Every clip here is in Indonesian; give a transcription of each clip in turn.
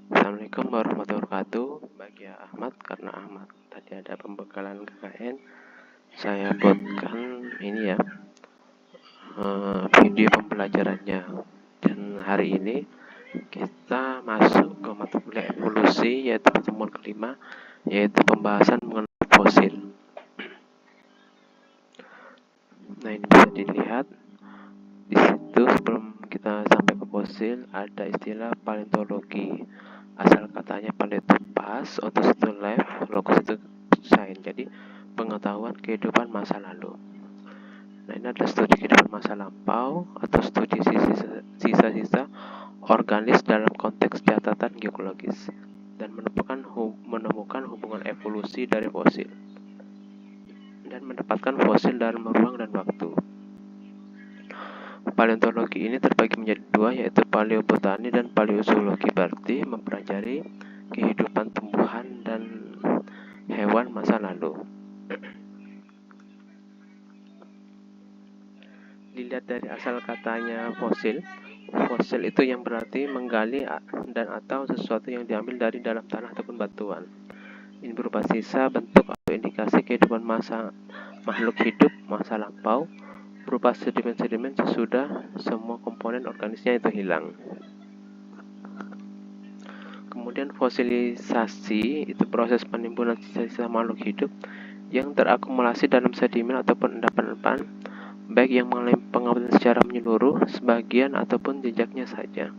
Assalamualaikum warahmatullahi wabarakatuh. Bagi Ahmad, karena Ahmad tadi ada pembekalan KKN, saya buatkan ini ya, video pembelajarannya. Dan hari ini kita masuk ke mata kuliah evolusi, yaitu pertemuan kelima, yaitu pembahasan mengenai fosil. Nah, ini bisa dilihat di situ. Sebelum kita sampai ke fosil, ada istilah paleontologi. Asal katanya paleotopas, otus itu life, logos itu science. Jadi pengetahuan kehidupan masa lalu. Nah, ini adalah studi kehidupan masa lampau atau studi sisa-sisa organis dalam konteks catatan geologis dan menemukan hubungan evolusi dari fosil dan mendapatkan fosil dalam ruang dan waktu. Paleontologi ini terbagi menjadi dua, yaitu paleobotani dan paleozoologi, berarti mempelajari kehidupan tumbuhan dan hewan masa lalu. Dilihat dari asal katanya fosil, fosil itu yang berarti menggali dan atau sesuatu yang diambil dari dalam tanah ataupun batuan. Ini berupa sisa, bentuk, atau indikasi kehidupan makhluk hidup masa lampau, berupa sedimen-sedimen sesudah semua komponen organisnya itu hilang. Kemudian fosilisasi itu proses penimbunan sisa-sisa makhluk hidup yang terakumulasi dalam sedimen ataupun endapan-endapan, baik yang mengalami pengamatan secara menyeluruh, sebagian, ataupun jejaknya saja.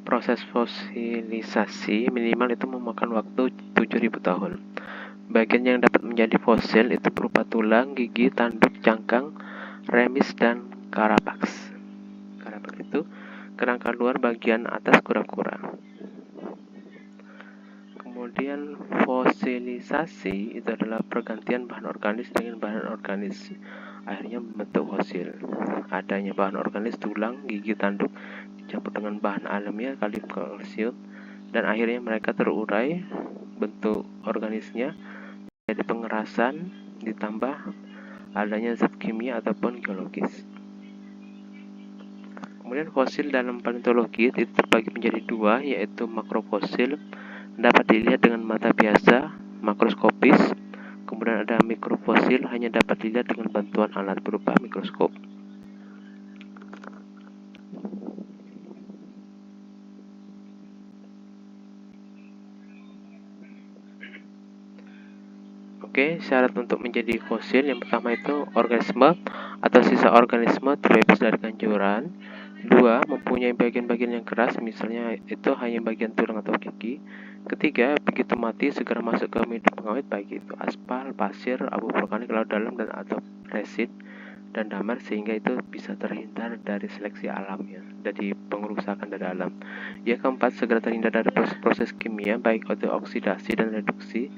Proses fosilisasi minimal itu memakan waktu 7.000 tahun. Bagian yang dapat menjadi fosil itu berupa tulang, gigi, tanduk, cangkang, remis, dan karapaks. Karapaks itu kerangka luar bagian atas kura-kura. Kemudian fosilisasi itu adalah pergantian bahan organis dengan bahan organis, akhirnya membentuk fosil. Adanya bahan organis tulang, gigi, tanduk dicampur dengan bahan alamiah kalium kalsium, dan akhirnya mereka terurai, bentuk organisnya jadi pengerasan ditambah adanya zat kimia ataupun geologis. Kemudian fosil dalam paleontologi itu terbagi menjadi dua, yaitu makrofosil, dapat dilihat dengan mata biasa, makroskopis. Kemudian ada mikrofosil, hanya dapat dilihat dengan bantuan alat berupa mikroskop. Oke, syarat untuk menjadi fosil yang pertama itu organisme atau sisa organisme terbebas dari kanjuran. 2. Mempunyai bagian-bagian yang keras, misalnya itu hanya bagian tulang atau gigi. 3. Begitu mati segera masuk ke media pengawet, baik itu aspal, pasir, abu vulkanik, laut dalam, dan atau resin dan damar, sehingga itu bisa terhindar dari seleksi alam ya, dari pengerusakan dari alam. Yang keempat, segera terhindar dari proses kimia baik itu oksidasi dan reduksi.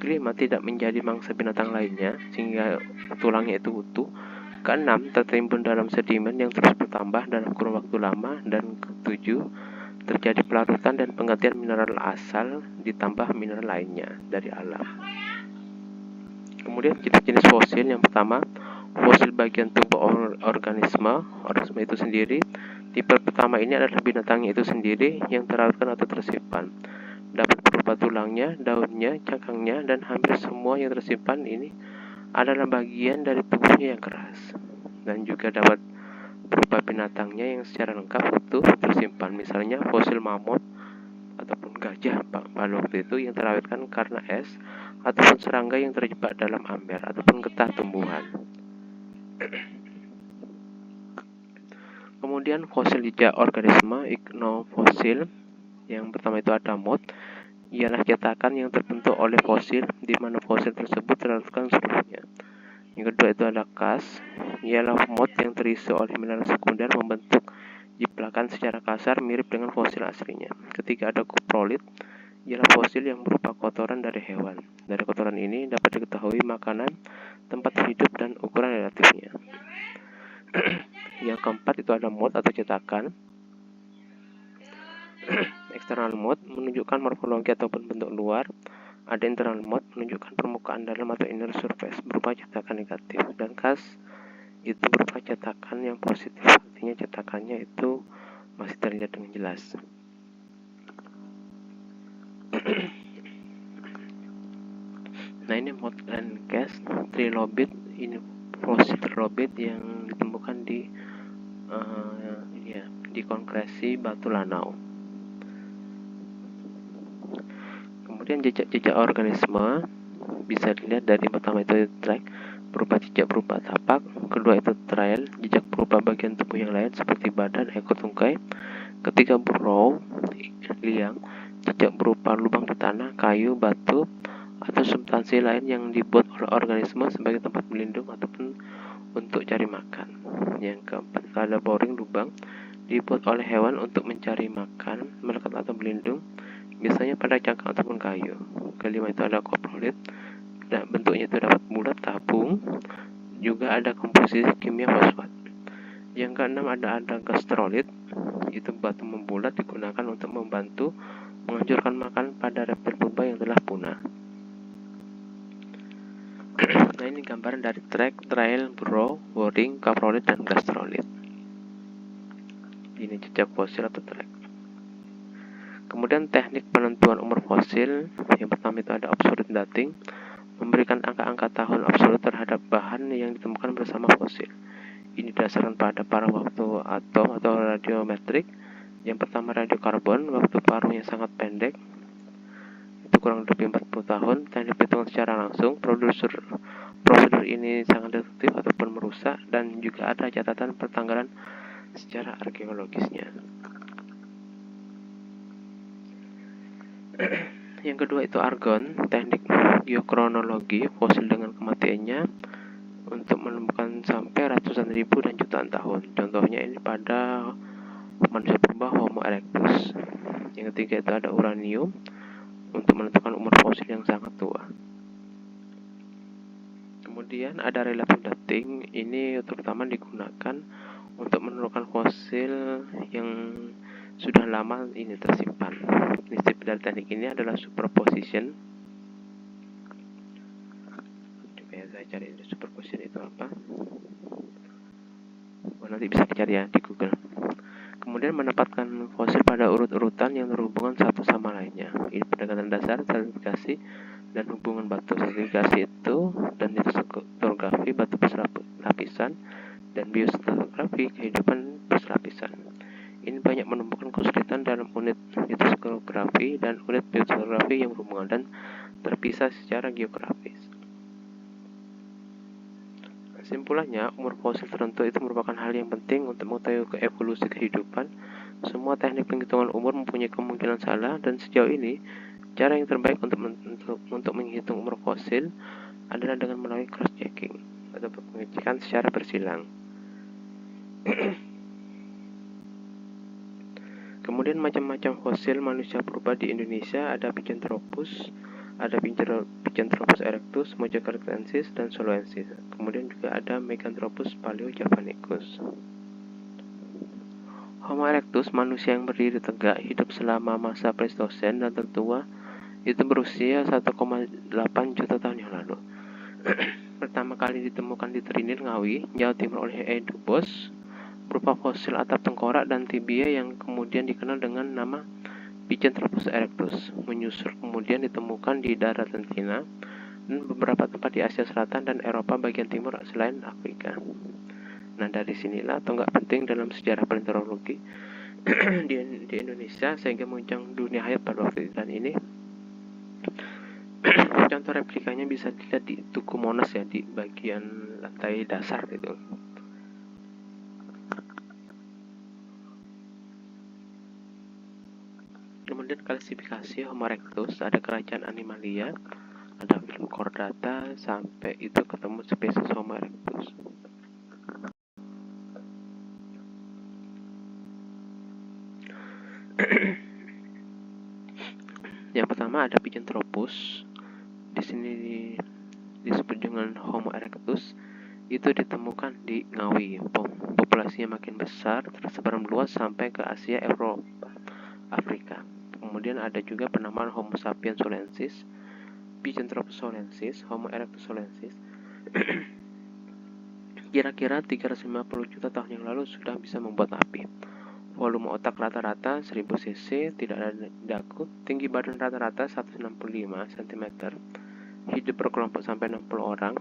5. Tidak menjadi mangsa binatang lainnya sehingga tulangnya itu utuh. Ke-6, tertimbun dalam sedimen yang terus bertambah dalam kurun waktu lama. Dan ke-7, terjadi pelarutan dan penggantian mineral asal ditambah mineral lainnya dari alam. Kemudian jenis-jenis fosil, yang pertama fosil bagian tubuh organisme itu sendiri. Tipe pertama ini adalah binatangnya itu sendiri yang terlarutkan atau tersimpan, dapat berupa tulangnya, daunnya, cangkangnya, dan hampir semua yang tersimpan ini adalah bagian dari tubuhnya yang keras, dan juga dapat berupa binatangnya yang secara lengkap utuh tersimpan, misalnya fosil mamut ataupun gajah pada waktu itu yang terawetkan karena es, ataupun serangga yang terjebak dalam amber ataupun getah tumbuhan. Kemudian fosil jejak organisme, ichnofosil. Yang pertama itu ada mold, ialah cetakan yang terbentuk oleh fosil, di mana fosil tersebut terlarutkan seluruhnya. Yang kedua itu ada kas, ialah mold yang terisi oleh mineral sekunder membentuk jiplakan secara kasar mirip dengan fosil aslinya. Ketiga ada coprolit, ialah fosil yang berupa kotoran dari hewan. Dari kotoran ini dapat diketahui makanan, tempat hidup, dan ukuran relatifnya. Yang keempat itu ada mold atau cetakan. External mode menunjukkan morfologi ataupun bentuk luar. Ada internal mode menunjukkan permukaan dalam atau inner surface berupa cetakan negatif. Dan kas itu berupa cetakan yang positif, artinya cetakannya itu masih terlihat dengan jelas. Nah, ini Moreland case trilobit, ini fosil trilobit yang ditemukan di di konkresi Batu Lanau. Kemudian jejak-jejak organisme bisa dilihat dari pertama itu track berupa jejak berupa tapak, kedua itu trail, jejak berupa bagian tubuh yang lain seperti badan, ekor, tungkai, ketiga burrow, liang, jejak berupa lubang di tanah, kayu, batu, atau substansi lain yang dibuat oleh organisme sebagai tempat berlindung ataupun untuk cari makan. Yang keempat ada boring, lubang, dibuat oleh hewan untuk mencari makan, melekat atau berlindung, biasanya pada cangkang ataupun kayu. Kelima itu ada coprolit, dan bentuknya itu dapat bulat, tabung, juga ada komposisi kimia fosfat. Yang keenam ada gastrolit, itu batu membulat digunakan untuk membantu menghancurkan makanan pada reptil purba yang telah punah. Nah, ini gambaran dari track, trail, burrow, boring, coprolit, dan gastrolit. Ini jejak fosil atau track. Kemudian teknik penentuan umur fosil, yang pertama itu ada absolute dating, memberikan angka-angka tahun absolut terhadap bahan yang ditemukan bersama fosil. Ini didasarkan pada paruh waktu atom atau radiometrik. Yang pertama radiokarbon, waktu paruhnya sangat pendek, itu kurang lebih 40 tahun. Teknik perhitungan secara langsung, prosedur ini sangat deduktif ataupun merusak, dan juga ada catatan pertanggalan secara arkeologisnya. Yang kedua itu argon, teknik geokronologi fosil dengan kematiannya untuk menemukan sampai ratusan ribu dan jutaan tahun. Contohnya ini pada manusia purba Homo erectus. Yang ketiga itu ada uranium untuk menentukan umur fosil yang sangat tua. Kemudian ada relative dating, ini terutama digunakan untuk menentukan fosil yang sudah lama ini tersimpan. Prinsip dari teknik ini adalah superposition. Coba ya, saya cari superposition itu apa. Nanti bisa dicari ya di Google. Kemudian menempatkan fosil pada urut-urutan yang berhubungan satu sama lainnya. Ini pendekatan dasar, stratifikasi, dan hubungan batu. Stratifikasi itu dan litografi batu berlapisan, dan biostratigrafi kehidupan berlapisan. Ini banyak menemukan kesulitan dalam unit litografi dan unit biostratigrafi yang berhubungan dan terpisah secara geografis. Kesimpulannya, umur fosil tertentu itu merupakan hal yang penting untuk mengetahui evolusi kehidupan. Semua teknik penghitungan umur mempunyai kemungkinan salah, dan sejauh ini cara yang terbaik untuk menghitung umur fosil adalah dengan melalui cross-checking atau pengecekan secara bersilang. Kemudian macam-macam fosil manusia purba di Indonesia ada Pithecanthropus, ada Pithecanthropus erectus, Mojocarectensis, dan Soloensis. Kemudian juga ada Meganthropus paleojavanicus. Homo erectus, manusia yang berdiri tegak, hidup selama masa Pleistosen dan tertua, itu berusia 1,8 juta tahun yang lalu. Pertama kali ditemukan di Trinil, Ngawi, Jawa Timur oleh E. Dubos, berupa fosil atap tengkorak dan tibia yang kemudian dikenal dengan nama Pithecanthropus erectus. Menyusul kemudian ditemukan di daratan Cina dan beberapa tempat di Asia Selatan dan Eropa bagian timur selain Afrika. Nah, dari sinilah tonggak penting dalam sejarah paleontologi di Indonesia sehingga menguncang dunia hayat pada waktu itu. Dan ini contoh replikanya bisa dilihat di Tugu Monas ya, di bagian lantai dasar itu. Kemudian klasifikasi Homo erectus, ada kerajaan Animalia, ada film Chordata, sampai itu ketemu spesies Homo erectus. Yang pertama ada Pithecanthropus. Di sini disebut dengan Homo erectus. Itu ditemukan di Ngawi. Populasinya makin besar, tersebar luas sampai ke Asia, Eropa, Afrika. Kemudian ada juga penamaan Homo sapiens solensis, Pithecanthropus solensis, Homo erectus solensis. Kira-kira 350 juta tahun yang lalu sudah bisa membuat api. Volume otak rata-rata 1000 cc, tidak ada dagu, tinggi badan rata-rata 165 cm, hidup berkelompok sampai 60 orang.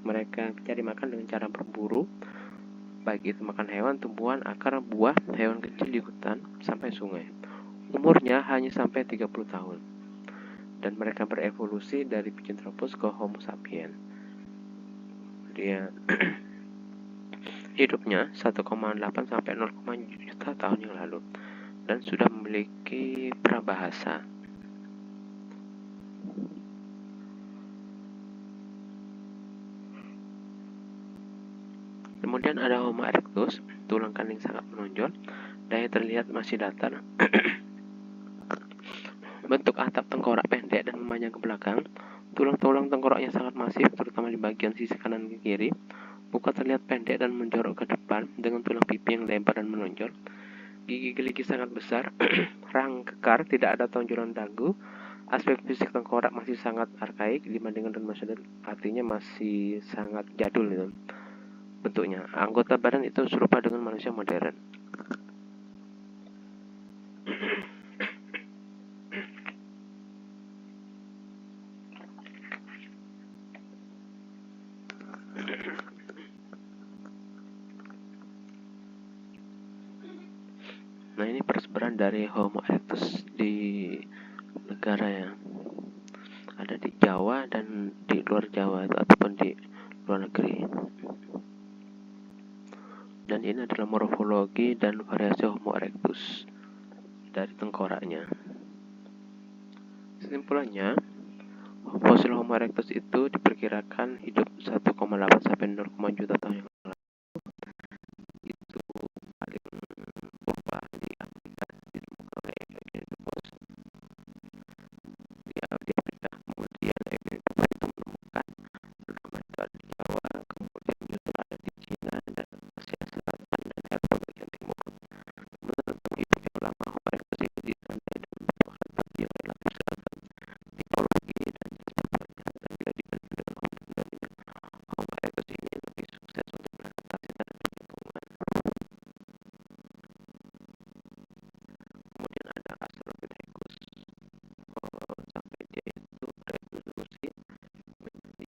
Mereka cari makan dengan cara berburu, baik itu makan hewan, tumbuhan, akar, buah, hewan kecil di hutan, sampai sungai. Umurnya hanya sampai 30 tahun. Dan mereka berevolusi dari Pithecanthropus ke Homo sapiens. Dia hidupnya 1,8 sampai 0, juta tahun yang lalu dan sudah memiliki prabahasa. Kemudian ada Homo erectus, tulang kandung sangat menonjol, daya terlihat masih datar. Bentuk atap tengkorak pendek dan memanjang ke belakang. Tulang-tulang tengkoraknya sangat masif, terutama di bagian sisi kanan dan kiri. Muka terlihat pendek dan menjorok ke depan dengan tulang pipi yang lebar dan menonjol. Gigi gerigi sangat besar, rahang kekar, tidak ada tonjolan dagu. Aspek fisik tengkorak masih sangat arkaik dibandingkan dengan manusia, artinya masih sangat jadul itu bentuknya. Anggota badan itu serupa dengan manusia modern. Nah, ini persebaran dari Homo erectus di negara yang ada di Jawa dan di luar Jawa ataupun di luar negeri. Dan ini adalah morfologi dan variasi Homo erectus dari tengkoraknya. Kesimpulannya, fosil Homo erectus itu diperkirakan hidup 1,8 sampai 0, juta tahun yang lalu. Itu paling purba di Afrika, ditemukan oleh Eugenopus di Afrika. Kemudian Eugenopus itu menemukan pertama itu ada di Jawa, kemudian juga ada di Cina dan Asia Selatan dan Eropa bagian timur. Menurut hidup yang lama, Homo erectus ini ditandai dengan beberapa alat yang relatif selatan, tipologi dan jenis badannya. Dan bila dibandingkan dengan Homo erectus, Homo erectus ini lebih sukses untuk beradaptasi terhadap lingkungan. Kemudian ada Australopithecus, sampai dia itu berevolusi menjadi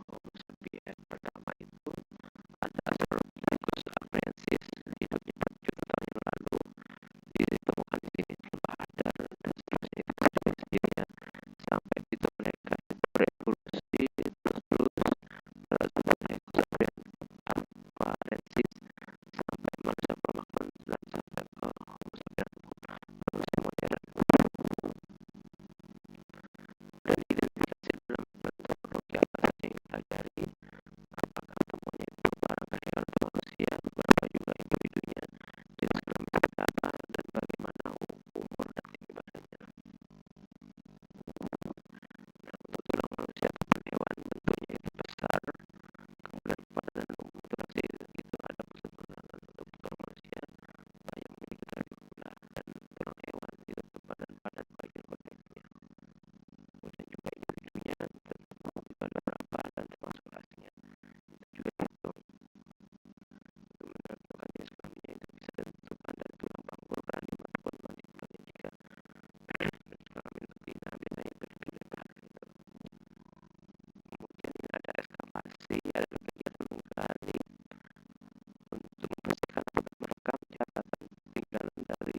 Homo sapiens. Pertama itu ada Australopithecus afarensis, hidupnya 4 juta tahun yang lalu, ditemukan di sini lembah Hadar dan seterusnya, itu sesuai sendirian. Sampai itu mereka berevolusi terus Australopithecus afarensis sampai manusia permakan dan sampai ke Homo sapiens manusia modern. Dan identifikasi dalam metodologi apa saja yang dipelajari, apakah temuannya itu barang hewan atau manusia, berapa jumlah individunya, jenis kelamin seperti apa, dan bagaimana umur dan tinggi badannya. Nah, untuk tulang manusia ataupun hewan, bentuknya itu besar, kemudian padat dan mutilasi itu ada pusat pengenalan. Untuk tulang manusia banyak memiliki tarif gula, dan tulang hewan itu tebal dan padat bagian korteksnya. Kemudian juga individunya tentu juga ada berapa dan termasuk rasnya itu juga dihitung. Untuk menentukan jenis kelaminnya itu bisa ditentukan dari tulang panggul, rahim ataupun mandibulanya. Jika jenis kelamin betina biasanya itu lebih lebar gitu. Kemudian ini ada ekskavasi, ada kegiatan menggali untuk memastikan apakah merekam catatan tinggalan dari